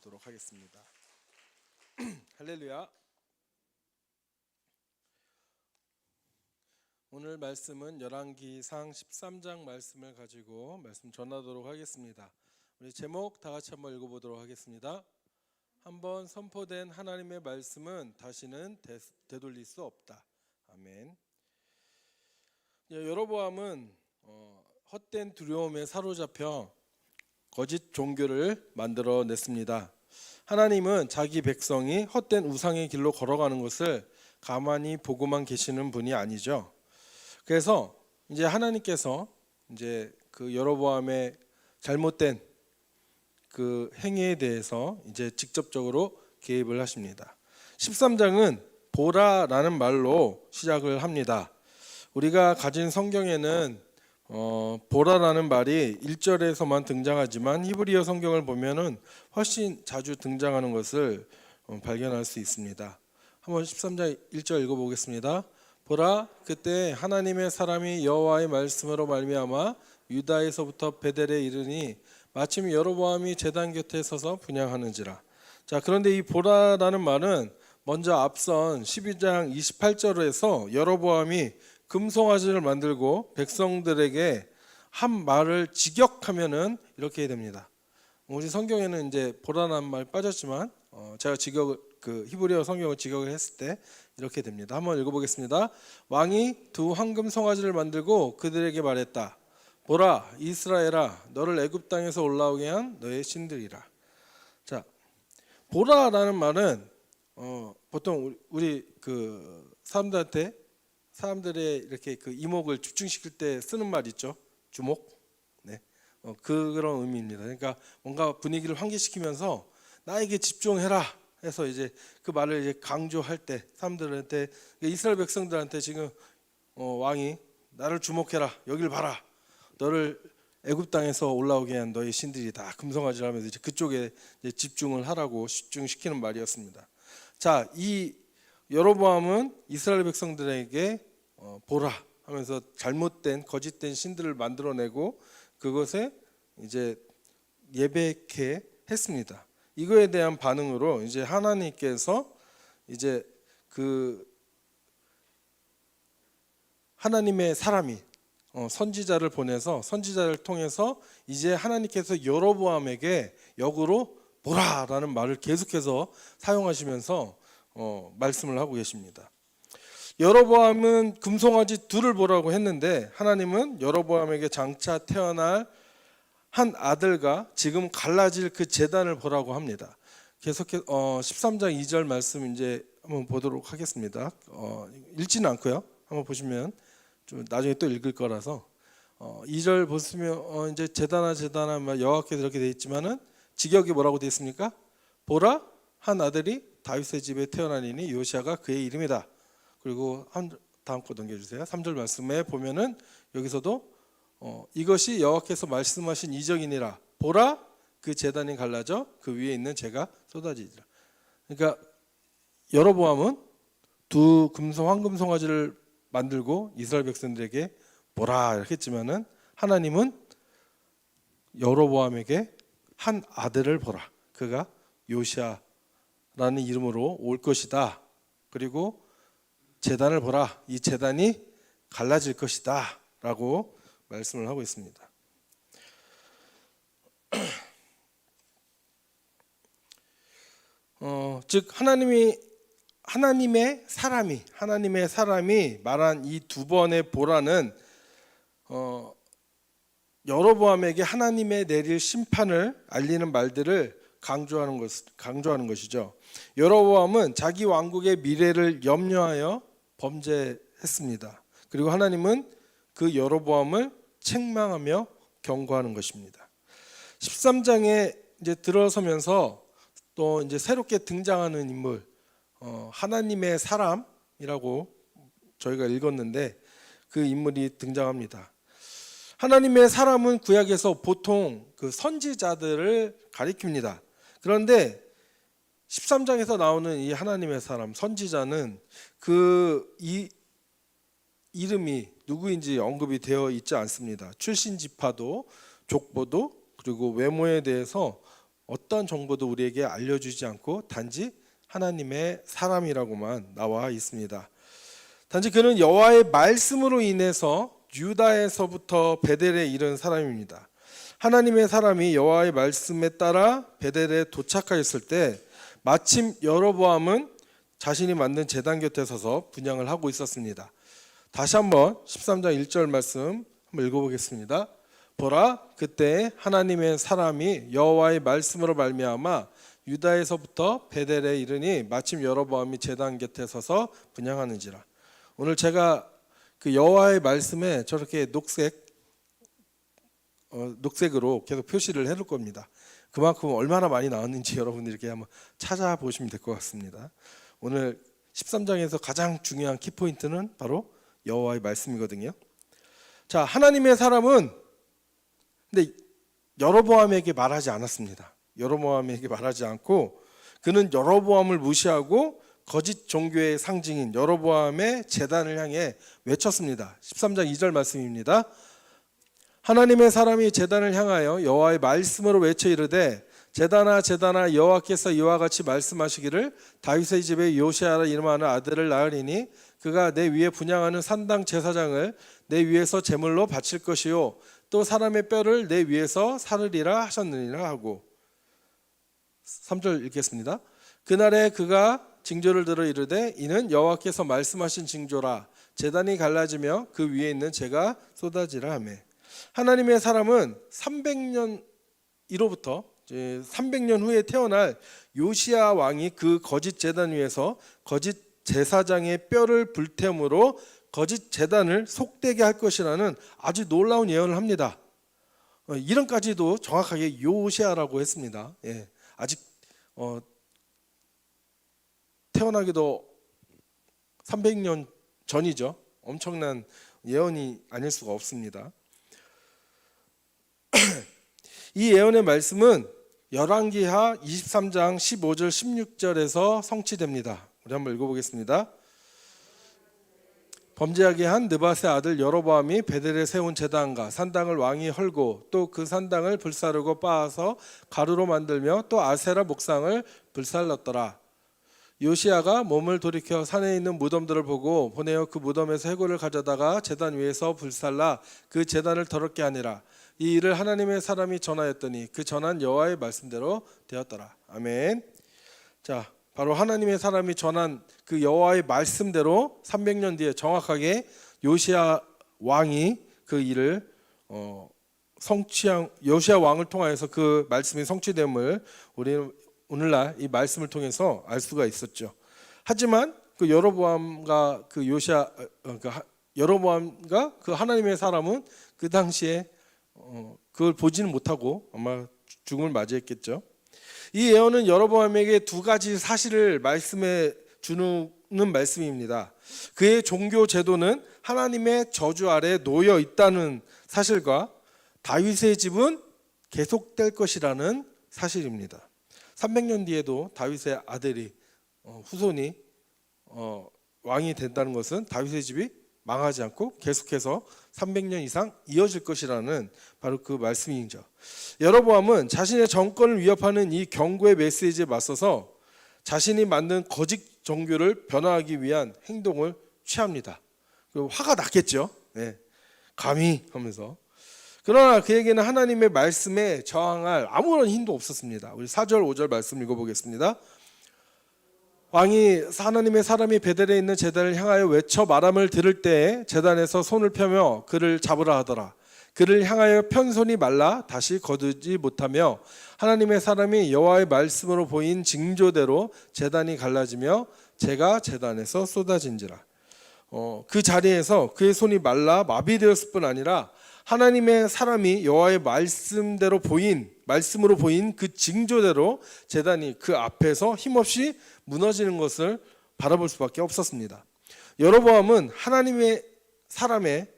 보도록 하겠습니다. 할렐루야. 오늘 말씀은 열왕기상 13장 말씀을 가지고 말씀 전하도록 하겠습니다. 우리 제목 다 같이 한번 읽어보도록 하겠습니다. 한번 선포된 하나님의 말씀은 다시는 되돌릴 수 없다. 아멘. 여로보암은 헛된 두려움에 사로잡혀 거짓 종교를 만들어냈습니다. 하나님은 자기 백성이 헛된 우상의 길로 걸어가는 것을 가만히 보고만 계시는 분이 아니죠. 그래서 이제 하나님께서 이제 그 여로보암의 잘못된 그 행위에 대해서 이제 직접적으로 개입을 하십니다. 13장은 보라라는 말로 시작을 합니다. 우리가 가진 성경에는 보라라는 말이 1절에서만 등장하지만 히브리어 성경을 보면은 훨씬 자주 등장하는 것을 발견할 수 있습니다. 한번 13장 1절 읽어보겠습니다. 보라, 그때 하나님의 사람이 여호와의 말씀으로 말미암아 유다에서부터 베델에 이르니 마침 여로보암이 제단 곁에 서서 분향하는지라. 자, 그런데 이 보라라는 말은 먼저 앞선 12장 28절에서 여로보암이 금송아지를 만들고 백성들에게 한 말을 직역하면은 이렇게 됩니다. 우리 성경에는 이제 보라라는 말 빠졌지만 제가 그 히브리어 성경을 직역을 했을 때 이렇게 됩니다. 한번 읽어보겠습니다. 왕이 두 황금 송아지를 만들고 그들에게 말했다. 보라, 이스라엘아, 너를 애굽 땅에서 올라오게 한 너의 신들이라. 자, 보라라는 말은 보통 우리 그 사람들의 이렇게 그 이목을 집중시킬 때 쓰는 말 있죠. 주목. 네, 그런 의미입니다. 그러니까 뭔가 분위기를 환기시키면서 나에게 집중해라 해서 이제 그 말을 이제 강조할 때 사람들한테, 이스라엘 백성들한테 지금 왕이 나를 주목해라, 여길 봐라, 너를 애굽 땅에서 올라오게 한 너의 신들이다, 금송아지를 하면서 이제 그쪽에 이제 집중을 하라고 집중시키는 말이었습니다. 자, 이 여로보암은 이스라엘 백성들에게 보라 하면서 잘못된 거짓된 신들을 만들어내고 그것에 이제 예배케 했습니다. 이거에 대한 반응으로 이제 하나님께서 이제 그 하나님의 사람이 선지자를 보내서 선지자를 통해서 이제 하나님께서 여로보암에게 역으로 보라라는 말을 계속해서 사용하시면서 말씀을 하고 계십니다. 여로보암은 금송아지 둘을 보라고 했는데 하나님은 여로보암에게 장차 태어날 한 아들과 지금 갈라질 그 제단을 보라고 합니다. 계속해서 13장 2절 말씀 이제 한번 보도록 하겠습니다. 읽지는 않고요. 한번 보시면 좀 나중에 또 읽을 거라서 2절 보시면 이제 제단아 여호와께서 이렇게 돼 있지만은 직역이 뭐라고 돼 있습니까? 보라, 한 아들이 다윗의 집에 태어나니니 요시아가 그의 이름이다. 그리고 다음 거 넘겨주세요. 3절 말씀에 보면은 여기서도 이것이 여호와께서 말씀하신 이적이니라. 보라, 그 제단이 갈라져 그 위에 있는 재가 쏟아지리라. 그러니까 여로보암은 두 황금 송아지를 만들고 이스라엘 백성들에게 보라 이렇게 했지만은 하나님은 여로보암에게 한 아들을 보라. 그가 요시아라는 이름으로 올 것이다. 그리고 제단을 보라. 이 제단이 갈라질 것이다 라고 말씀을 하고 있습니다. 즉 하나님의 사람이 말한 이 두 번의 보라는 여로보암에게 하나님의 내릴 심판을 알리는 말들을 강조하는 것이죠. 여로보암은 자기 왕국의 미래를 염려하여 범죄했습니다. 그리고 하나님은 그 여로보암을 책망하며 경고하는 것입니다. 13장에 이제 들어서면서 또 이제 새롭게 등장하는 인물, 하나님의 사람이라고 저희가 읽었는데 그 인물이 등장합니다. 하나님의 사람은 구약에서 보통 그 선지자들을 가리킵니다. 그런데 13장에서 나오는 이 하나님의 사람, 선지자는 이 이름이 누구인지 언급이 되어 있지 않습니다. 출신 지파도 족보도 그리고 외모에 대해서 어떤 정보도 우리에게 알려주지 않고 단지 하나님의 사람이라고만 나와 있습니다. 단지 그는 여호와의 말씀으로 인해서 유다에서부터 베델에 이른 사람입니다. 하나님의 사람이 여호와의 말씀에 따라 베델에 도착하였을 때 마침 여로보암은 자신이 만든 제단 곁에 서서 분향을 하고 있었습니다. 다시 한번 13장 1절 말씀 한번 읽어보겠습니다. 보라, 그때 하나님의 사람이 여호와의 말씀으로 말미암아 유다에서부터 베델에 이르니 마침 여로보암이 제단 곁에 서서 분향하는지라. 오늘 제가 그 여호와의 말씀에 저렇게 녹색으로 계속 표시를 해둘 겁니다. 그만큼 얼마나 많이 나왔는지 여러분들이 이렇게 한번 찾아보시면 될 것 같습니다. 오늘 13장에서 가장 중요한 키포인트는 바로 여호와의 말씀이거든요. 자, 하나님의 사람은 근데 여로보암에게 말하지 않았습니다. 여로보암에게 말하지 않고 그는 여로보암을 무시하고 거짓 종교의 상징인 여로보암의 제단을 향해 외쳤습니다. 13장 2절 말씀입니다. 하나님의 사람이 제단을 향하여 여호와의 말씀으로 외쳐 이르되 제단아 제단아 여호와께서 이와 같이 말씀하시기를 다윗의 집에 요시아라 이름하는 아들을 낳으리니 그가 내 위에 분향하는 산당 제사장을 내 위에서 제물로 바칠 것이요 또 사람의 뼈를 내 위에서 사르리라 하셨느니라 하고 3절 읽겠습니다. 그날에 그가 징조를 들어 이르되 이는 여호와께서 말씀하신 징조라 제단이 갈라지며 그 위에 있는 재가 쏟아지라 하며 하나님의 사람은 300년 이로부터 300년 후에 태어날 요시야 왕이 그 거짓 제단 위에서 거짓 제사장의 뼈를 불태움으로 거짓 제단을 속되게 할 것이라는 아주 놀라운 예언을 합니다. 이름까지도 정확하게 요시야라고 했습니다. 예, 아직 태어나기도 300년 전이죠. 엄청난 예언이 아닐 수가 없습니다. 이 예언의 말씀은 열왕기하 23장 15절 16절에서 성취됩니다. 우리 한번 읽어보겠습니다. 범죄하게 한 느밧의 아들 여로보암이 베델에 세운 제단과 산당을 왕이 헐고 또 그 산당을 불사르고 빻아서 가루로 만들며 또 아세라 목상을 불살랐더라. 요시야가 몸을 돌이켜 산에 있는 무덤들을 보고 보내어 그 무덤에서 해골을 가져다가 제단 위에서 불살라 그 제단을 더럽게 하니라. 이 일을 하나님의 사람이 전하였더니 그 전한 여호와의 말씀대로 되었더라. 아멘. 자, 바로 하나님의 사람이 전한 그 여호와의 말씀대로 300년 뒤에 정확하게 요시야 왕이 그 일을 성취한 요시야 왕을 통하여서 그 말씀이 성취됨을 우리는 오늘날 이 말씀을 통해서 알 수가 있었죠. 하지만 그 여로보암과 그 요시야 여로보암과 그 하나님의 사람은 그 당시에 그걸 보지는 못하고 아마 죽음을 맞이했겠죠. 이 예언은 여로보암에게 두 가지 사실을 말씀해 주는 말씀입니다. 그의 종교 제도는 하나님의 저주 아래 놓여 있다는 사실과 다윗의 집은 계속될 것이라는 사실입니다. 300년 뒤에도 다윗의 아들이 후손이 왕이 된다는 것은 다윗의 집이 망하지 않고 계속해서 300년 이상 이어질 것이라는 바로 그 말씀이죠. 여로보암은 자신의 정권을 위협하는 이 경고의 메시지에 맞서서 자신이 만든 거짓 종교를 변화하기 위한 행동을 취합니다. 화가 났겠죠. 네. 감히 하면서. 그러나 그에게는 하나님의 말씀에 저항할 아무런 힘도 없었습니다. 우리 4절 5절 말씀 읽어보겠습니다. 왕이 하나님의 사람이 베델에 있는 제단을 향하여 외쳐 말함을 들을 때에 제단에서 손을 펴며 그를 잡으라 하더라. 그를 향하여 편 손이 말라 다시 거두지 못하며 하나님의 사람이 여호와의 말씀으로 보인 징조대로 제단이 갈라지며 재가 제단에서 쏟아진지라. 그 자리에서 그의 손이 말라 마비되었을 뿐 아니라 하나님의 사람이 여호와의 말씀으로 보인 그 징조대로 제단이 그 앞에서 힘없이 무너지는 것을 바라볼 수밖에 없었습니다. 여로보암은 하나님의 사람의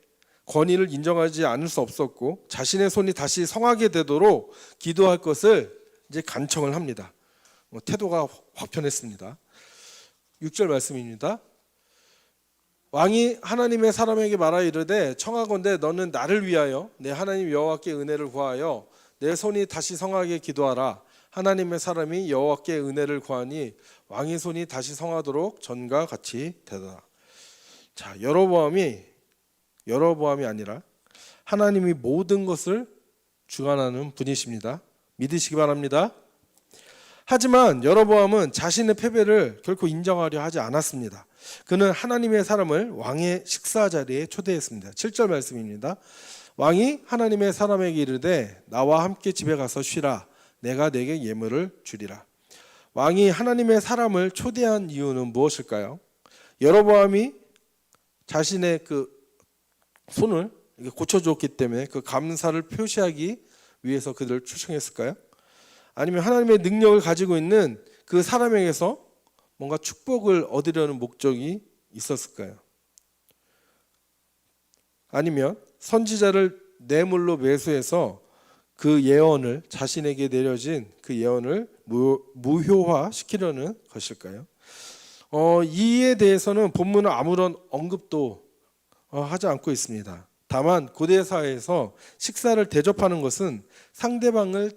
권위를 인정하지 않을 수 없었고 자신의 손이 다시 성하게 되도록 기도할 것을 이제 간청을 합니다. 태도가 확 변했습니다. 6절 말씀입니다. 왕이 하나님의 사람에게 말하여 이르되 청하건대 너는 나를 위하여 내 하나님 여호와께 은혜를 구하여 내 손이 다시 성하게 기도하라. 하나님의 사람이 여호와께 은혜를 구하니 왕의 손이 다시 성하도록 전과 같이 되더라. 자, 여로보암이 아니라 하나님이 모든 것을 주관하는 분이십니다. 믿으시기 바랍니다. 하지만 여로보암은 자신의 패배를 결코 인정하려 하지 않았습니다. 그는 하나님의 사람을 왕의 식사 자리에 초대했습니다. 7절 말씀입니다. 왕이 하나님의 사람에게 이르되 나와 함께 집에 가서 쉬라. 내가 내게 예물을 주리라. 왕이 하나님의 사람을 초대한 이유는 무엇일까요? 여로보암이 자신의 그 손을 고쳐줬기 때문에 그 감사를 표시하기 위해서 그들을 초청했을까요? 아니면 하나님의 능력을 가지고 있는 그 사람에게서 뭔가 축복을 얻으려는 목적이 있었을까요? 아니면 선지자를 뇌물로 매수해서 그 예언을, 자신에게 내려진 그 예언을 무효화시키려는 것일까요? 이에 대해서는 본문은 아무런 언급도 하지 않고 있습니다. 다만 고대 사회에서 식사를 대접하는 것은 상대방을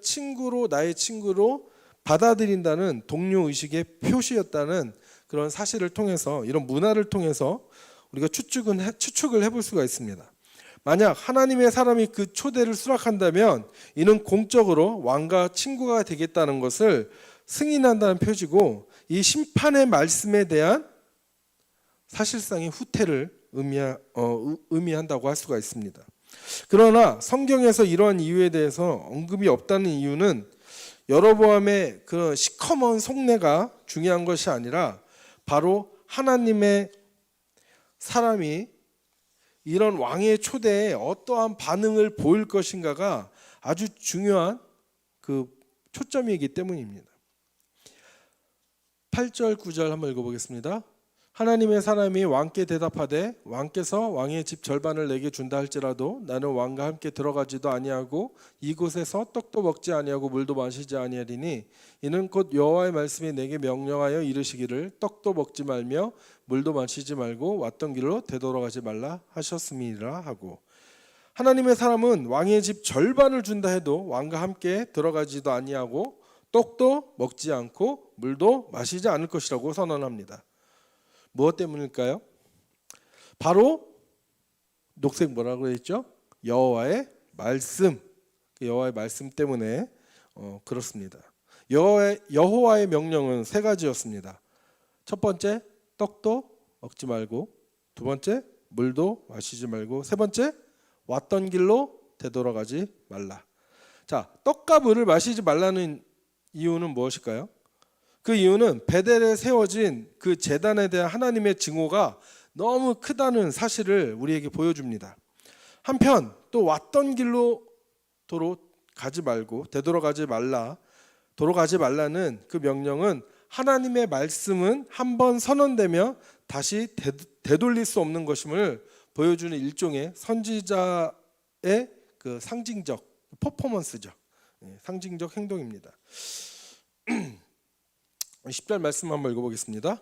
나의 친구로 받아들인다는 동료 의식의 표시였다는 그런 사실을 통해서, 이런 문화를 통해서 우리가 추측을 해볼 수가 있습니다. 만약 하나님의 사람이 그 초대를 수락한다면 이는 공적으로 왕과 친구가 되겠다는 것을 승인한다는 표지고, 이 심판의 말씀에 대한 사실상의 후퇴를 의미한다고 할 수가 있습니다. 그러나 성경에서 이러한 이유에 대해서 언급이 없다는 이유는 여로보암의 그 시커먼 속내가 중요한 것이 아니라 바로 하나님의 사람이 이런 왕의 초대에 어떠한 반응을 보일 것인가가 아주 중요한 그 초점이기 때문입니다. 8절 9절 한번 읽어보겠습니다. 하나님의 사람이 왕께 대답하되 왕께서 왕의 집 절반을 내게 준다 할지라도 나는 왕과 함께 들어가지도 아니하고 이곳에서 떡도 먹지 아니하고 물도 마시지 아니하리니 이는 곧 여호와의 말씀이 내게 명령하여 이르시기를 떡도 먹지 말며 물도 마시지 말고 왔던 길로 되돌아가지 말라 하셨음이라 하고, 하나님의 사람은 왕의 집 절반을 준다 해도 왕과 함께 들어가지도 아니하고 떡도 먹지 않고 물도 마시지 않을 것이라고 선언합니다. 무엇 때문일까요? 바로 녹색 뭐라고 했죠? 여호와의 말씀. 여호와의 말씀 때문에 그렇습니다. 여호와의 명령은 세 가지였습니다. 첫 번째, 떡도 먹지 말고, 두 번째, 물도 마시지 말고, 세 번째, 왔던 길로 되돌아가지 말라. 자, 떡과 물을 마시지 말라는 이유는 무엇일까요? 그 이유는 베델에 세워진 그 제단에 대한 하나님의 증오가 너무 크다는 사실을 우리에게 보여줍니다. 한편 또 왔던 길로 가지 말고 되돌아가지 말라는 그 명령은 하나님의 말씀은 한번 선언되며 다시 되돌릴 수 없는 것임을 보여주는 일종의 선지자의 그 상징적 퍼포먼스죠. 상징적 행동입니다. 10절 말씀 한번 읽어보겠습니다.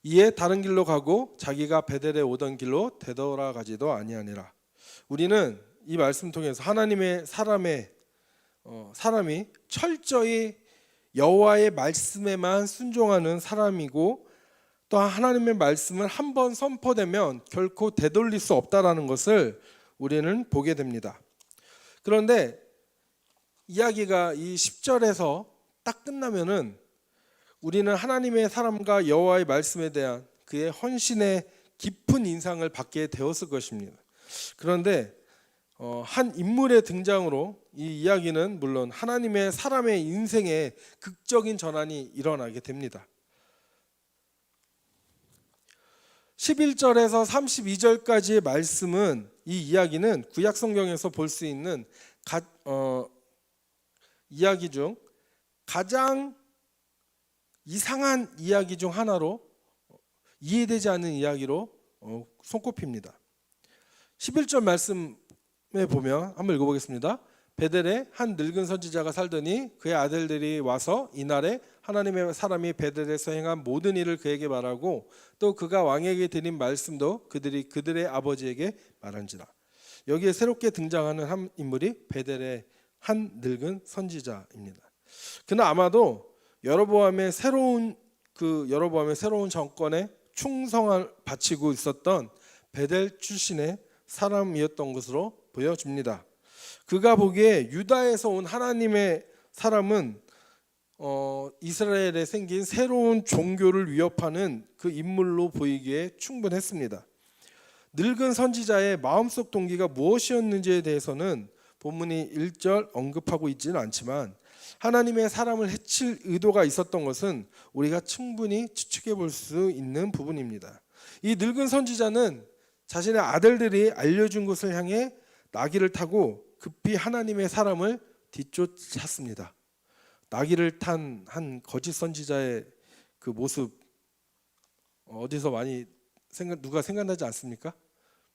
이에 다른 길로 가고 자기가 베델에 오던 길로 되돌아가지도 아니하니라. 우리는 이 말씀 통해서 하나님의 사람이 철저히 여호와의 말씀에만 순종하는 사람이고, 또 하나님의 말씀은 한번 선포되면 결코 되돌릴 수 없다라는 것을 우리는 보게 됩니다. 그런데 이야기가 이 10절에서 딱 끝나면은 우리는 하나님의 사람과 여호와의 말씀에 대한 그의 헌신의 깊은 인상을 받게 되었을 것입니다. 그런데 한 인물의 등장으로 이 이야기는 물론 하나님의 사람의 인생에 극적인 전환이 일어나게 됩니다. 11절에서 32절까지의 말씀은, 이 이야기는 구약 성경에서 볼 수 있는 이야기 중 가장 이상한 이야기 중 하나로, 이해되지 않는 이야기로 손꼽힙니다. 11절 말씀에 보면 한번 읽어보겠습니다. 베델에 한 늙은 선지자가 살더니 그의 아들들이 와서 이날에 하나님의 사람이 베델에서 행한 모든 일을 그에게 말하고 또 그가 왕에게 드린 말씀도 그들의 아버지에게 말한지라. 여기에 새롭게 등장하는 한 인물이 베델의 한 늙은 선지자입니다. 그는 아마도 여로보암의 새로운 정권에 충성을 바치고 있었던 베델 출신의 사람이었던 것으로 보여집니다. 그가 보기에 유다에서 온 하나님의 사람은 이스라엘에 생긴 새로운 종교를 위협하는 그 인물로 보이기에 충분했습니다. 늙은 선지자의 마음속 동기가 무엇이었는지에 대해서는 본문이 1절 언급하고 있지는 않지만 하나님의 사람을 해칠 의도가 있었던 것은 우리가 충분히 추측해 볼 수 있는 부분입니다. 이 늙은 선지자는 자신의 아들들이 알려준 곳을 향해 나귀를 타고 급히 하나님의 사람을 뒤쫓았습니다. 나귀를 탄 한 거짓 선지자의 그 모습 어디서 많이 누가 생각나지 않습니까?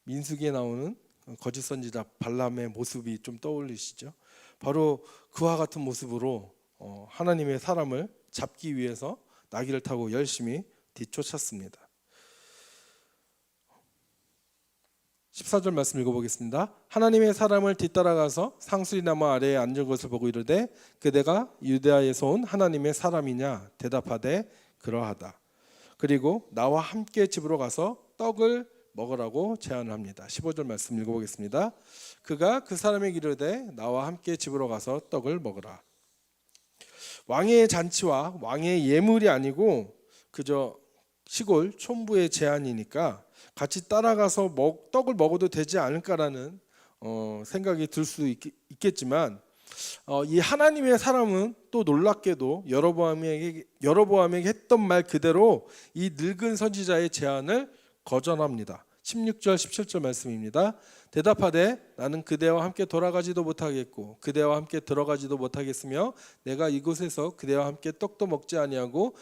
민수기에 나오는 거짓 선지자 발람의 모습이 좀 떠올리시죠? 바로 그와 같은 모습으로 하나님의 사람을 잡기 위해서 나귀를 타고 열심히 뒤쫓았습니다. 14절 말씀 읽어보겠습니다. 하나님의 사람을 뒤따라가서 상수리나무 아래에 앉은 것을 보고 이르되 그대가 유대아에서 온 하나님의 사람이냐 대답하되 그러하다. 그리고 나와 함께 집으로 가서 떡을 먹으라고 제안을 합니다. 15절 말씀 읽어보겠습니다. 그가 그 사람에게 이르되 나와 함께 집으로 가서 떡을 먹으라. 왕의 잔치와 왕의 예물이 아니고 그저 시골 촌부의 제안이니까 같이 따라가서 떡을 먹어도 되지 않을까라는 생각이 들 수 있겠지만 이 하나님의 사람은 또 놀랍게도 여로보암에게 했던 말 그대로 이 늙은 선지자의 제안을 거절합니다. 16절 17절 말씀입니다. 대답하되 나는 그대와 함께 돌아가지도 못하겠고 그대와 함께 들어가지도 못하겠으며 내가 이곳에서 그대와 함께 떡도 먹지 아니하고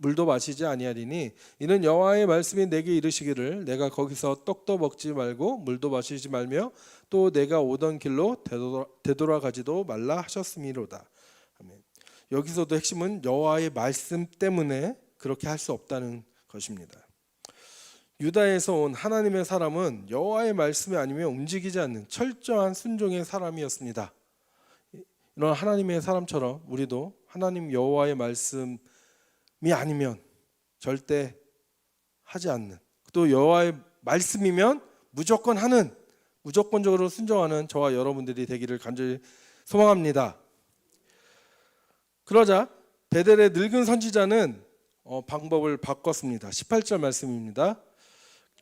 물도 마시지 아니하리니 이는 여호와의 말씀이 내게 이르시기를 내가 거기서 떡도 먹지 말고 물도 마시지 말며 또 내가 오던 길로 되돌아가지도 말라 하셨음이로다. 아멘. 여기서도 핵심은 여호와의 말씀 때문에 그렇게 할 수 없다는 것입니다. 유다에서 온 하나님의 사람은 여호와의 말씀이 아니면 움직이지 않는 철저한 순종의 사람이었습니다. 이런 하나님의 사람처럼 우리도 하나님 여호와의 말씀이 아니면 절대 하지 않는, 또 여호와의 말씀이면 무조건적으로 순종하는 저와 여러분들이 되기를 간절히 소망합니다. 그러자 베델의 늙은 선지자는 방법을 바꿨습니다. 18절 말씀입니다.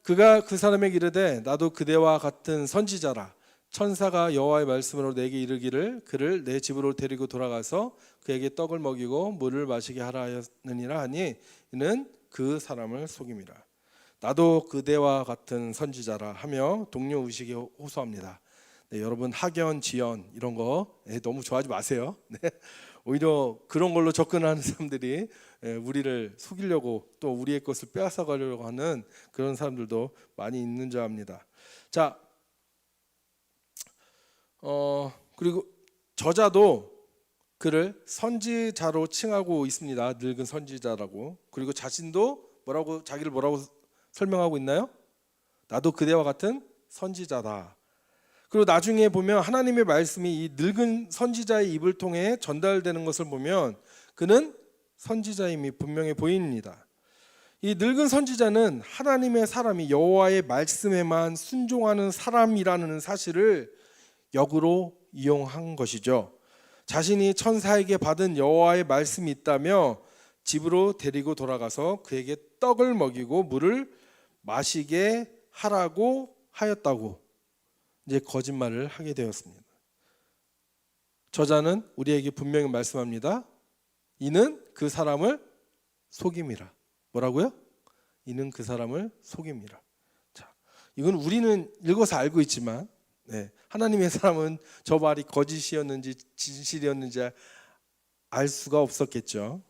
그가 그 사람에게 이르되 나도 그대와 같은 선지자라. 천사가 여호와의 말씀으로 내게 이르기를 그를 내 집으로 데리고 돌아가서 그에게 떡을 먹이고 물을 마시게 하라 하였느니라 하니 이는 그 사람을 속임이라. 나도 그대와 같은 선지자라 하며 동료 의식에 호소합니다. 네, 여러분 학연, 지연 이런 거 너무 좋아하지 마세요. 네, 오히려 그런 걸로 접근하는 사람들이 우리를 속이려고 또 우리의 것을 빼앗아가려고 하는 그런 사람들도 많이 있는 줄 압니다. 자, 그리고 저자도 그를 선지자로 칭하고 있습니다. 늙은 선지자라고. 그리고 자신도 자기를 뭐라고 설명하고 있나요? 나도 그대와 같은 선지자다. 그리고 나중에 보면 하나님의 말씀이 이 늙은 선지자의 입을 통해 전달되는 것을 보면 그는 선지자임이 분명히 보입니다. 이 늙은 선지자는 하나님의 사람이 여호와의 말씀에만 순종하는 사람이라는 사실을 역으로 이용한 것이죠. 자신이 천사에게 받은 여호와의 말씀이 있다며 집으로 데리고 돌아가서 그에게 떡을 먹이고 물을 마시게 하라고 하였다고 이제 거짓말을 하게 되었습니다. 저자는 우리에게 분명히 말씀합니다. 이는 그 사람을 속임이라. 뭐라고요? 이는 그 사람을 속임이라. 자, 이건 우리는 읽어서 알고 있지만 하나님의 사람은 저 말이 거짓이었는지 진실이었는지 알 수가 없었겠죠.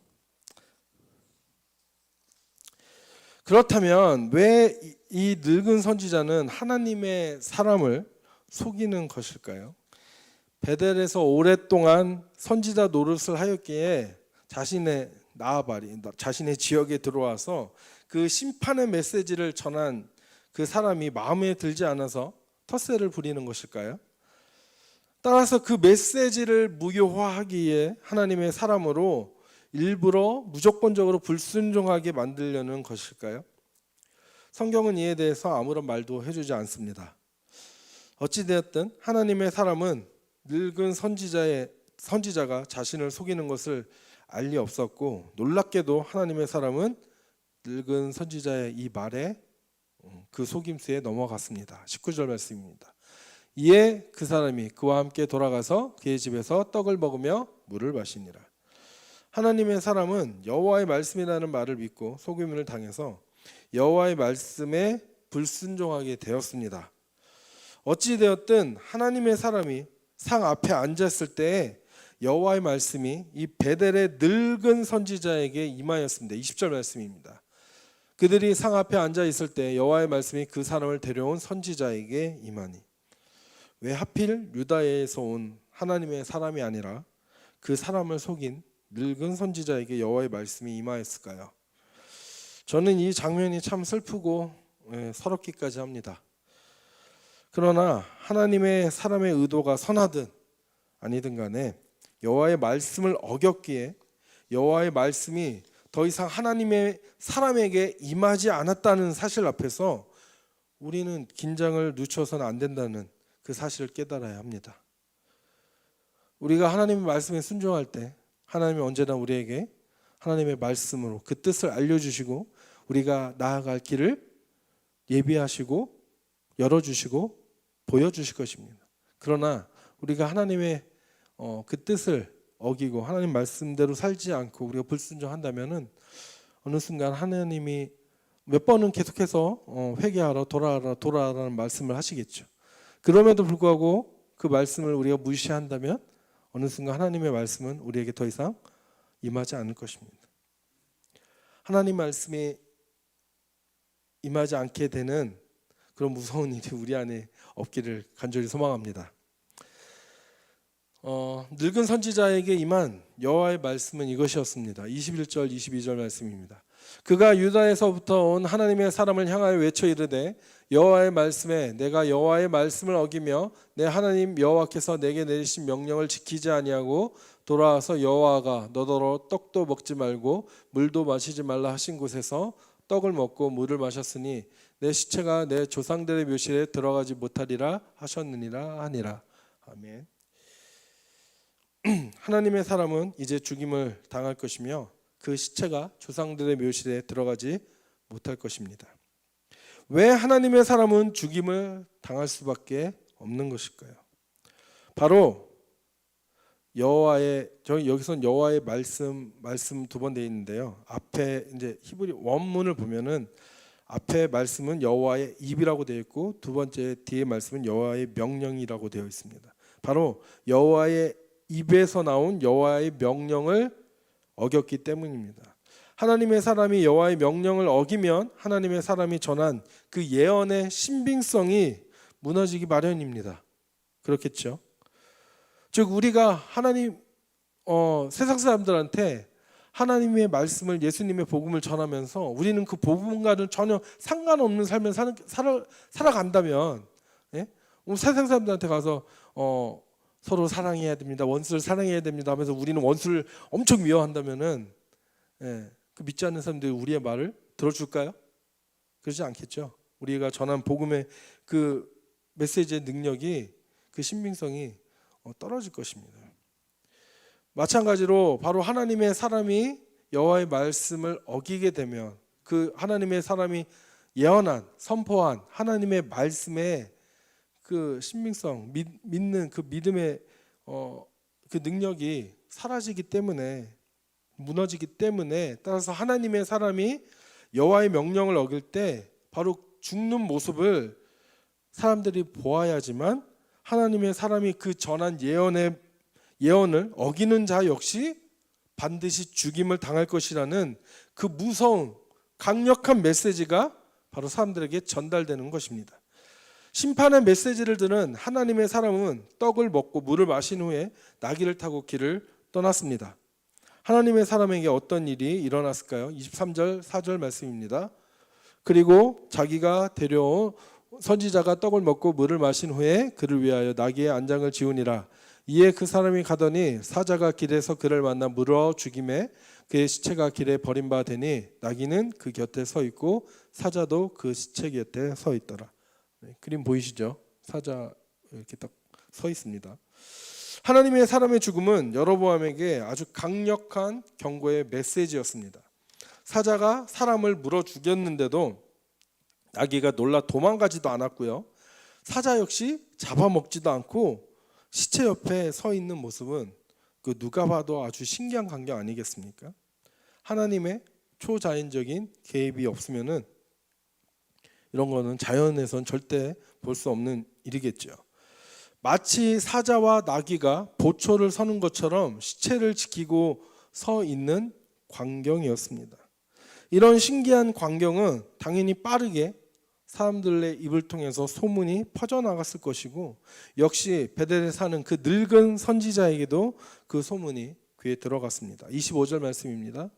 그렇다면 왜 이 늙은 선지자는 하나님의 사람을 속이는 것일까요? 베델에서 오랫동안 선지자 노릇을 하였기에 자신의 지역에 들어와서 그 심판의 메시지를 전한 그 사람이 마음에 들지 않아서 텃세를 부리는 것일까요? 따라서 그 메시지를 무효화하기 위해 하나님의 사람으로 일부러 무조건적으로 불순종하게 만들려는 것일까요? 성경은 이에 대해서 아무런 말도 해주지 않습니다. 어찌되었든 하나님의 사람은 늙은 선지자가 자신을 속이는 것을 알 리 없었고, 놀랍게도 하나님의 사람은 늙은 선지자의 이 말에 그 속임수에 넘어갔습니다. 19절 말씀입니다. 이에 그 사람이 그와 함께 돌아가서 그의 집에서 떡을 먹으며 물을 마시니라. 하나님의 사람은 여호와의 말씀이라는 말을 믿고 속임을 당해서 여호와의 말씀에 불순종하게 되었습니다. 어찌되었든 하나님의 사람이 상 앞에 앉았을 때에 여호와의 말씀이 이 베델의 늙은 선지자에게 임하였습니다. 20절 말씀입니다. 그들이 상 앞에 앉아 있을 때 여호와의 말씀이 그 사람을 데려온 선지자에게 임하니. 왜 하필 유다에서 온 하나님의 사람이 아니라 그 사람을 속인 늙은 선지자에게 여호와의 말씀이 임하였을까요? 저는 이 장면이 참 슬프고 서럽기까지 합니다. 그러나 하나님의 사람의 의도가 선하든 아니든 간에 여호와의 말씀을 어겼기에 여호와의 말씀이 더 이상 하나님의 사람에게 임하지 않았다는 사실 앞에서 우리는 긴장을 늦춰서는 안 된다는 그 사실을 깨달아야 합니다. 우리가 하나님의 말씀에 순종할 때 하나님이 언제나 우리에게 하나님의 말씀으로 그 뜻을 알려주시고 우리가 나아갈 길을 예비하시고 열어주시고 보여주실 것입니다. 그러나 우리가 하나님의 그 뜻을 어기고 하나님 말씀대로 살지 않고 우리가 불순종한다면은 어느 순간 하나님이 몇 번은 계속해서 회개하라 돌아라는 말씀을 하시겠죠. 그럼에도 불구하고 그 말씀을 우리가 무시한다면 어느 순간 하나님의 말씀은 우리에게 더 이상 임하지 않을 것입니다. 하나님 말씀이 임하지 않게 되는 그런 무서운 일이 우리 안에 없기를 간절히 소망합니다. 늙은 선지자에게 임한 여호와의 말씀은 이것이었습니다. 21절 22절 말씀입니다. 그가 유다에서부터 온 하나님의 사람을 향하여 외쳐 이르되 여호와의 말씀에 내가 여호와의 말씀을 어기며 내 하나님 여호와께서 내게 내리신 명령을 지키지 아니하고 돌아와서 여호와가 너더러 떡도 먹지 말고 물도 마시지 말라 하신 곳에서 떡을 먹고 물을 마셨으니 내 시체가 내 조상들의 묘실에 들어가지 못하리라 하셨느니라 하니라. 아멘. 하나님의 사람은 이제 죽임을 당할 것이며 그 시체가 조상들의 묘실에 들어가지 못할 것입니다. 왜 하나님의 사람은 죽임을 당할 수밖에 없는 것일까요? 바로 여기선 여호와의 말씀 두 번 되어 있는데요. 앞에 이제 히브리 원문을 보면은 앞에 말씀은 여호와의 입이라고 되어 있고 두 번째 뒤에 말씀은 여호와의 명령이라고 되어 있습니다. 바로 여호와의 입에서 나온 여호와의 명령을 어겼기 때문입니다. 하나님의 사람이 여호와의 명령을 어기면 하나님의 사람이 전한 그 예언의 신빙성이 무너지기 마련입니다. 그렇겠죠? 즉 우리가 하나님 세상 사람들한테 하나님의 말씀을 예수님의 복음을 전하면서 우리는 그 복음과는 전혀 상관없는 삶을 살아간다면 세상 사람들한테 가서 서로 사랑해야 됩니다. 원수를 사랑해야 됩니다 하면서 우리는 원수를 엄청 미워한다면은 그 믿지 않는 사람들이 우리의 말을 들어줄까요? 그러지 않겠죠. 우리가 전한 복음의 그 메시지의 능력이 그 신빙성이 떨어질 것입니다. 마찬가지로 바로 하나님의 사람이 여호와의 말씀을 어기게 되면 그 하나님의 사람이 예언한 선포한 하나님의 말씀의 그 신빙성 믿는 그 믿음의 그 능력이 사라지기 때문에 무너지기 때문에 따라서 하나님의 사람이 여호와의 명령을 어길 때 바로 죽는 모습을 사람들이 보아야지만 하나님의 사람이 그 전한 예언을 어기는 자 역시 반드시 죽임을 당할 것이라는 그 무서운 강력한 메시지가 바로 사람들에게 전달되는 것입니다. 심판의 메시지를 들은 하나님의 사람은 떡을 먹고 물을 마신 후에 나귀를 타고 길을 떠났습니다. 하나님의 사람에게 어떤 일이 일어났을까요? 23절 4절 말씀입니다. 그리고 자기가 데려온 선지자가 떡을 먹고 물을 마신 후에 그를 위하여 나귀의 안장을 지우니라. 이에 그 사람이 가더니 사자가 길에서 그를 만나 물어 죽임에 그의 시체가 길에 버린 바 되니 나귀는 그 곁에 서 있고 사자도 그 시체 곁에 서 있더라. 그림 보이시죠? 사자 이렇게 딱 서 있습니다. 하나님의 사람의 죽음은 여로보암에게 아주 강력한 경고의 메시지였습니다. 사자가 사람을 물어 죽였는데도 나귀가 놀라 도망가지도 않았고요. 사자 역시 잡아먹지도 않고 시체 옆에 서 있는 모습은 그 누가 봐도 아주 신기한 광경 아니겠습니까? 하나님의 초자연적인 개입이 없으면은 이런 거는 자연에선 절대 볼 수 없는 일이겠죠. 마치 사자와 나귀가 보초를 서는 것처럼 시체를 지키고 서 있는 광경이었습니다. 이런 신기한 광경은 당연히 빠르게 사람들의 입을 통해서 소문이 퍼져나갔을 것이고 역시 베델에 사는 그 늙은 선지자에게도 그 소문이 귀에 들어갔습니다. 25절 말씀입니다.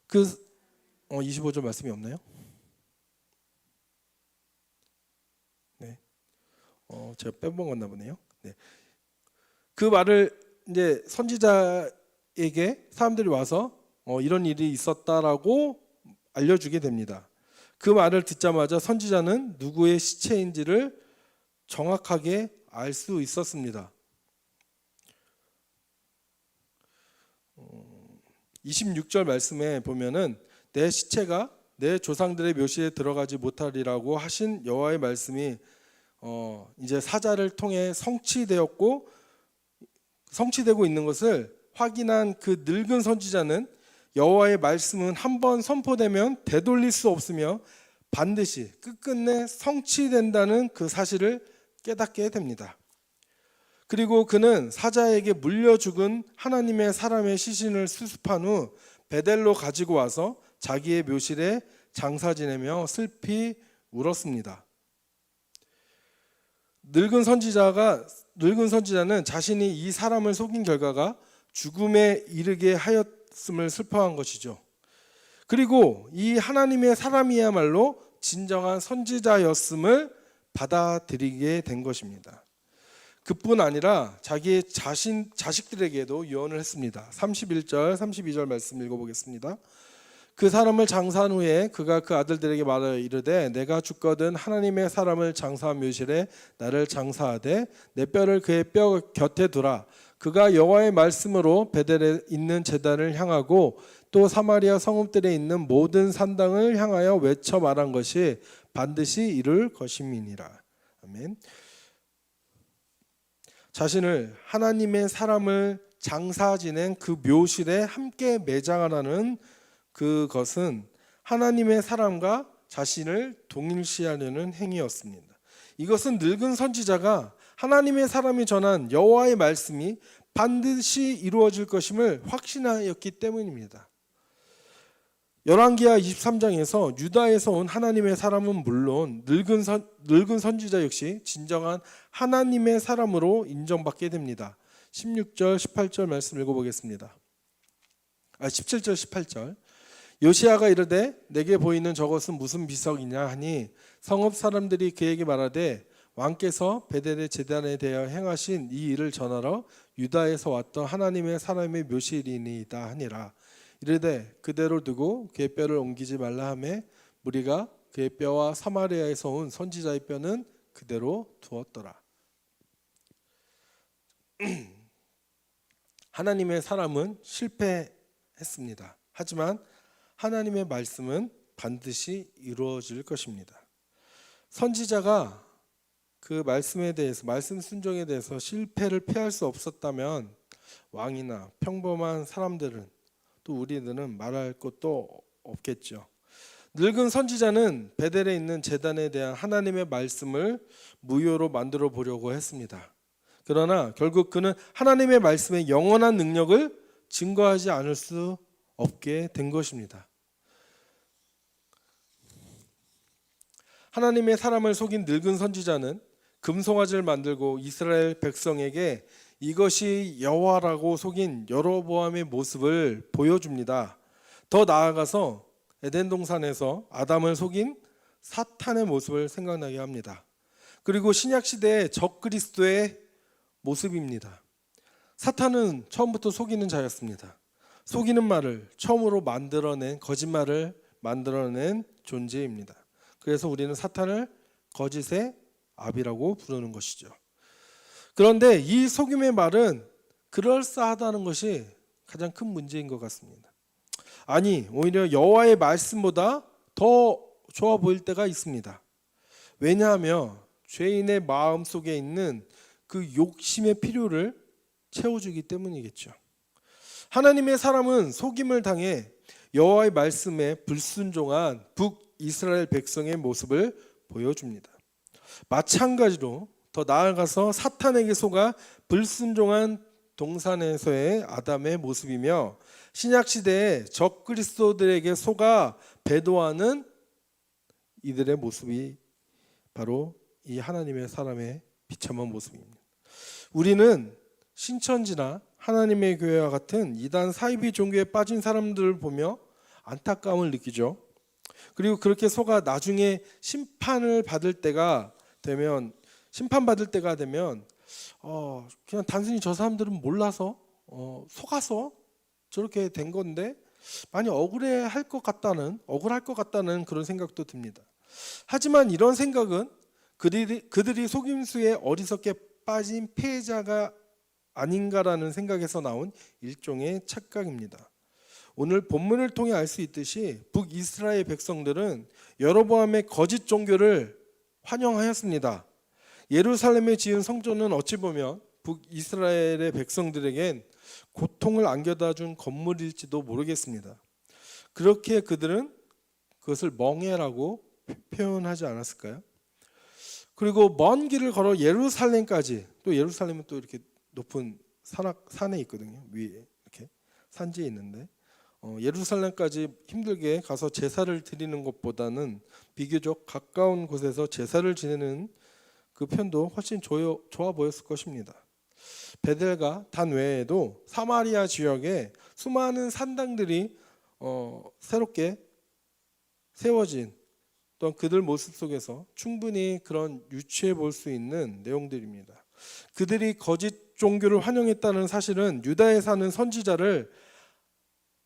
25절 말씀이 없나요? 네. 제가 빼먹었나 보네요. 네. 그 말을 이제 선지자에게 사람들이 와서 이런 일이 있었다라고 알려주게 됩니다. 그 말을 듣자마자 선지자는 누구의 시체인지를 정확하게 알 수 있었습니다. 26절 말씀에 보면은 내 시체가 내 조상들의 묘실에 들어가지 못하리라고 하신 여호와의 말씀이 이제 사자를 통해 성취되고 있는 것을 확인한 그 늙은 선지자는 여호와의 말씀은 한번 선포되면 되돌릴 수 없으며 반드시 끝끝내 성취된다는 그 사실을 깨닫게 됩니다. 그리고 그는 사자에게 물려 죽은 하나님의 사람의 시신을 수습한 후 베델로 가지고 와서 자기의 묘실에 장사 지내며 슬피 울었습니다. 늙은 선지자는 자신이 이 사람을 속인 결과가 죽음에 이르게 하였음을 슬퍼한 것이죠. 그리고 이 하나님의 사람이야말로 진정한 선지자였음을 받아들이게 된 것입니다. 그뿐 아니라 자기의 자식들에게도 유언을 했습니다. 31절, 32절 말씀 읽어보겠습니다. 그 사람을 장사한 후에 그가 그 아들들에게 말하여 이르되 내가 죽거든 하나님의 사람을 장사한 묘실에 나를 장사하되 내 뼈를 그의 뼈 곁에 두라. 그가 여호와의 말씀으로 베델에 있는 제단을 향하고 또 사마리아 성읍들에 있는 모든 산당을 향하여 외쳐 말한 것이 반드시 이룰 것임이니라. 아멘. 자신을 하나님의 사람을 장사 지낸 그 묘실에 함께 매장하라는 그것은 하나님의 사람과 자신을 동일시하려는 행위였습니다. 이것은 늙은 선지자가 하나님의 사람이 전한 여호와의 말씀이 반드시 이루어질 것임을 확신하였기 때문입니다. 열왕기하 23장에서 유다에서 온 하나님의 사람은 물론 늙은 선지자 역시 진정한 하나님의 사람으로 인정받게 됩니다. 16절 18절 말씀 읽어보겠습니다. 17절 18절 요시야가 이르되 내게 보이는 저것은 무슨 비석이냐 하니 성읍 사람들이 그에게 말하되 왕께서 베델의 제단에 대하여 행하신 이 일을 전하러 유다에서 왔던 하나님의 사람의 묘실이니이다 하니라. 이르되 그대로 두고 그의 뼈를 옮기지 말라 하매 무리가 그의 뼈와 사마리아에서 온 선지자의 뼈는 그대로 두었더라. 하나님의 사람은 실패했습니다. 하지만 하나님의 말씀은 반드시 이루어질 것입니다. 선지자가 그 말씀에 대해서, 말씀 순종에 대해서 실패를 피할 수 없었다면 왕이나 평범한 사람들은, 또 우리들은 말할 것도 없겠죠. 늙은 선지자는 베델에 있는 제단에 대한 하나님의 말씀을 무효로 만들어 보려고 했습니다. 그러나 결국 그는 하나님의 말씀의 영원한 능력을 증거하지 않을 수 없게 된 것입니다. 하나님의 사람을 속인 늙은 선지자는 금송아지를 만들고 이스라엘 백성에게 이것이 여호와라고 속인 여로보암의 모습을 보여줍니다. 더 나아가서 에덴 동산에서 아담을 속인 사탄의 모습을 생각나게 합니다. 그리고 신약 시대의 적그리스도의 모습입니다. 사탄은 처음부터 속이는 자였습니다. 속이는 말을 처음으로 만들어낸, 거짓말을 만들어낸 존재입니다. 그래서 우리는 사탄을 거짓의 아비라고 부르는 것이죠. 그런데 이 속임의 말은 그럴싸하다는 것이 가장 큰 문제인 것 같습니다. 아니, 오히려 여호와의 말씀보다 더 좋아 보일 때가 있습니다. 왜냐하면 죄인의 마음 속에 있는 그 욕심의 필요를 채워주기 때문이겠죠. 하나님의 사람은 속임을 당해 여호와의 말씀에 불순종한 북이스라엘 백성의 모습을 보여줍니다. 마찬가지로 더 나아가서 사탄에게 속아 불순종한 동산에서의 아담의 모습이며 신약 시대의 적그리스도들에게 속아 배도하는 이들의 모습이 바로 이 하나님의 사람의 비참한 모습입니다. 우리는 신천지나 하나님의 교회와 같은 이단 사이비 종교에 빠진 사람들을 보며 안타까움을 느끼죠. 그리고 그렇게 속아 나중에 심판받을 때가 되면 그냥 단순히 저 사람들은 몰라서 속아서 저렇게 된 건데 많이 억울할 것 같다는 그런 생각도 듭니다. 하지만 이런 생각은 그들이 속임수에 어리석게 빠진 피해자가 아닌가라는 생각에서 나온 일종의 착각입니다. 오늘 본문을 통해 알 수 있듯이 북이스라엘 백성들은 여로보암의 거짓 종교를 환영하였습니다. 예루살렘에 지은 성전은 어찌 보면 북이스라엘의 백성들에겐 고통을 안겨다 준 건물일지도 모르겠습니다. 그렇게 그들은 그것을 멍해라고 표현하지 않았을까요? 그리고 먼 길을 걸어 예루살렘까지, 또 예루살렘은 또 이렇게 높은 산에 있거든요. 위에 이렇게 산지에 있는데 예루살렘까지 힘들게 가서 제사를 드리는 것보다는 비교적 가까운 곳에서 제사를 지내는 그 편도 훨씬 좋아 보였을 것입니다. 베델과 단 외에도 사마리아 지역에 수많은 산당들이 새롭게 세워진 또한 그들 모습 속에서 충분히 그런 유추해 볼 수 있는 내용들입니다. 그들이 거짓 종교를 환영했다는 사실은 유다에 사는 선지자를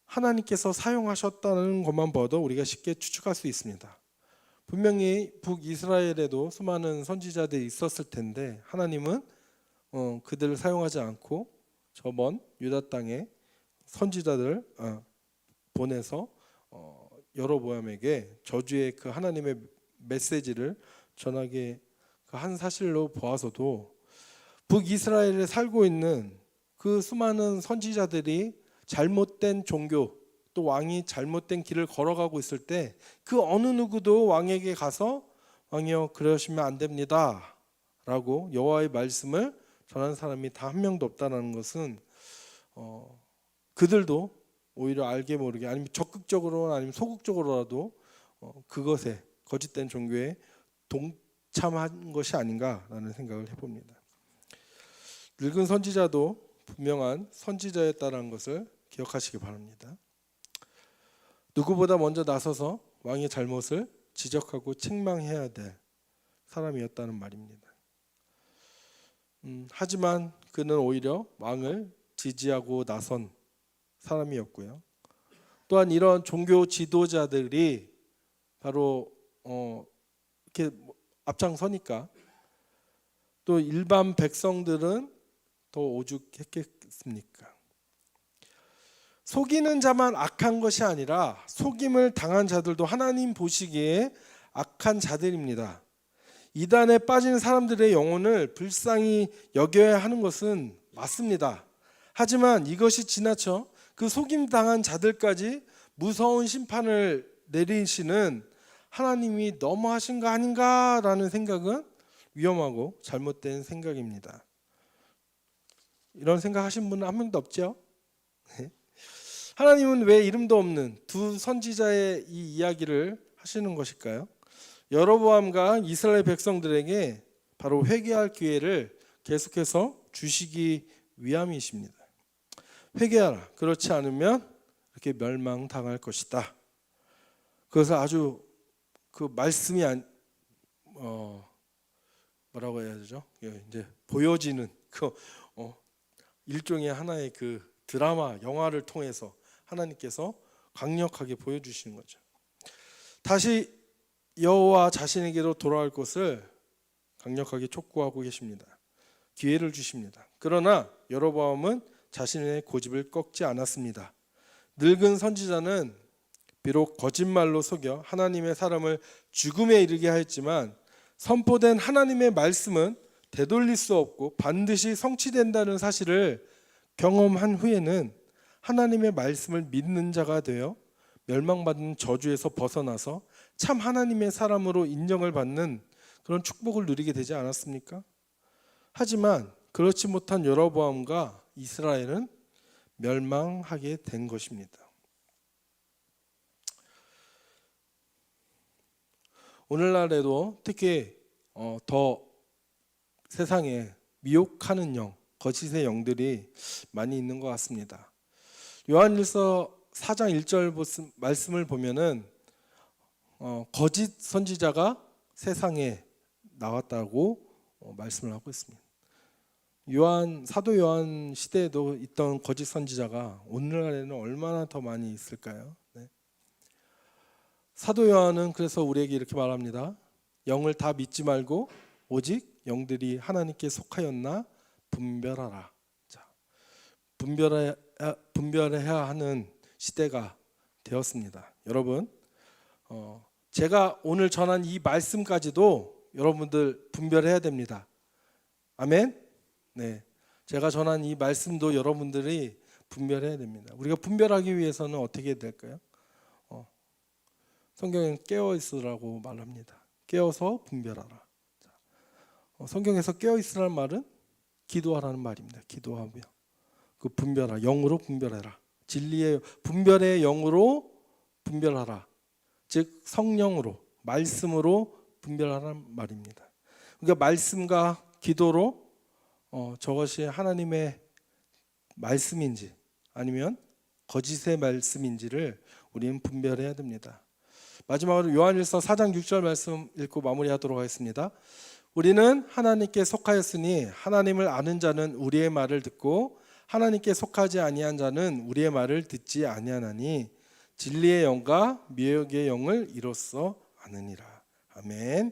하나님께서 사용하셨다는 것만 봐도 우리가 쉽게 추측할 수 있습니다. 분명히 북이스라엘에도 수많은 선지자들이 있었을 텐데 하나님은 그들을 사용하지 않고 저 먼 유다 땅에 선지자들을 보내서 여로보암에게 저주의 그 하나님의 메시지를 전하게 한 사실로 보아서도 북이스라엘에 살고 있는 그 수많은 선지자들이 잘못된 종교 또 왕이 잘못된 길을 걸어가고 있을 때 그 어느 누구도 왕에게 가서 왕이여 그러시면 안 됩니다 라고 여호와의 말씀을 전하는 사람이 다 한 명도 없다는 것은 그들도 오히려 알게 모르게 아니면 적극적으로 아니면 소극적으로라도 그것에 거짓된 종교에 동참한 것이 아닌가라는 생각을 해봅니다. 늙은 선지자도 분명한 선지자였다는 것을 기억하시기 바랍니다. 누구보다 먼저 나서서 왕의 잘못을 지적하고 책망해야 될 사람이었다는 말입니다. 하지만 그는 오히려 왕을 지지하고 나선 사람이었고요. 또한 이런 종교 지도자들이 바로 이렇게 앞장서니까 또 일반 백성들은 더 오죽했겠습니까? 속이는 자만 악한 것이 아니라 속임을 당한 자들도 하나님 보시기에 악한 자들입니다. 이단에 빠진 사람들의 영혼을 불쌍히 여겨야 하는 것은 맞습니다. 하지만 이것이 지나쳐 그 속임 당한 자들까지 무서운 심판을 내리시는 하나님이 너무하신 거 아닌가라는 생각은 위험하고 잘못된 생각입니다. 이런 생각하신 분은 한 명도 없죠? 하나님은 왜 이름도 없는 두 선지자의 이 이야기를 하시는 것일까요? 여로보암과 이스라엘 백성들에게 바로 회개할 기회를 계속해서 주시기 위함이십니다. 회개하라. 그렇지 않으면 이렇게 멸망당할 것이다. 그것을 아주 그 말씀이 뭐라고 해야 되죠? 이제 보여지는 그 일종의 하나의 그 드라마, 영화를 통해서 하나님께서 강력하게 보여주시는 거죠. 다시 여호와 자신에게로 돌아올 것을 강력하게 촉구하고 계십니다. 기회를 주십니다. 그러나 여로보암은 자신의 고집을 꺾지 않았습니다. 늙은 선지자는 비록 거짓말로 속여 하나님의 사람을 죽음에 이르게 하였지만 선포된 하나님의 말씀은 되돌릴 수 없고 반드시 성취된다는 사실을 경험한 후에는 하나님의 말씀을 믿는 자가 되어 멸망받는 저주에서 벗어나서 참 하나님의 사람으로 인정을 받는 그런 축복을 누리게 되지 않았습니까? 하지만 그렇지 못한 여로보암과 이스라엘은 멸망하게 된 것입니다. 오늘날에도 특히 더 세상에 미혹하는 영, 거짓의 영들이 많이 있는 것 같습니다. 요한일서 4장 1절 말씀을 보면은 거짓 선지자가 세상에 나왔다고 말씀을 하고 있습니다. 사도 요한 시대에도 있던 거짓 선지자가 오늘날에는 얼마나 더 많이 있을까요? 네. 사도 요한은 그래서 우리에게 이렇게 말합니다. 영을 다 믿지 말고 오직 영들이 하나님께 속하였나 분별하라. 자, 분별해야 하는 시대가 되었습니다. 여러분, 제가 오늘 전한 이 말씀까지도 여러분들 분별해야 됩니다. 아멘? 네, 제가 전한 이 말씀도 여러분들이 분별해야 됩니다. 우리가 분별하기 위해서는 어떻게 해야 될까요? 성경에는 깨어 있으라고 말합니다. 깨어서 분별하라. 성경에서 깨어 있으라는 말은 기도하라는 말입니다. 기도하며 그 분별하라, 영으로 분별해라. 진리의 분별의 영으로 분별하라. 즉 성령으로, 말씀으로 분별하라는 말입니다. 그러니까 말씀과 기도로 저것이 하나님의 말씀인지 아니면 거짓의 말씀인지를 우리는 분별해야 됩니다. 마지막으로 요한일서 4장 6절 말씀 읽고 마무리하도록 하겠습니다. 우리는 하나님께 속하였으니 하나님을 아는 자는 우리의 말을 듣고 하나님께 속하지 아니한 자는 우리의 말을 듣지 아니하나니 진리의 영과 미혹의 영을 이로써 아느니라. 아멘.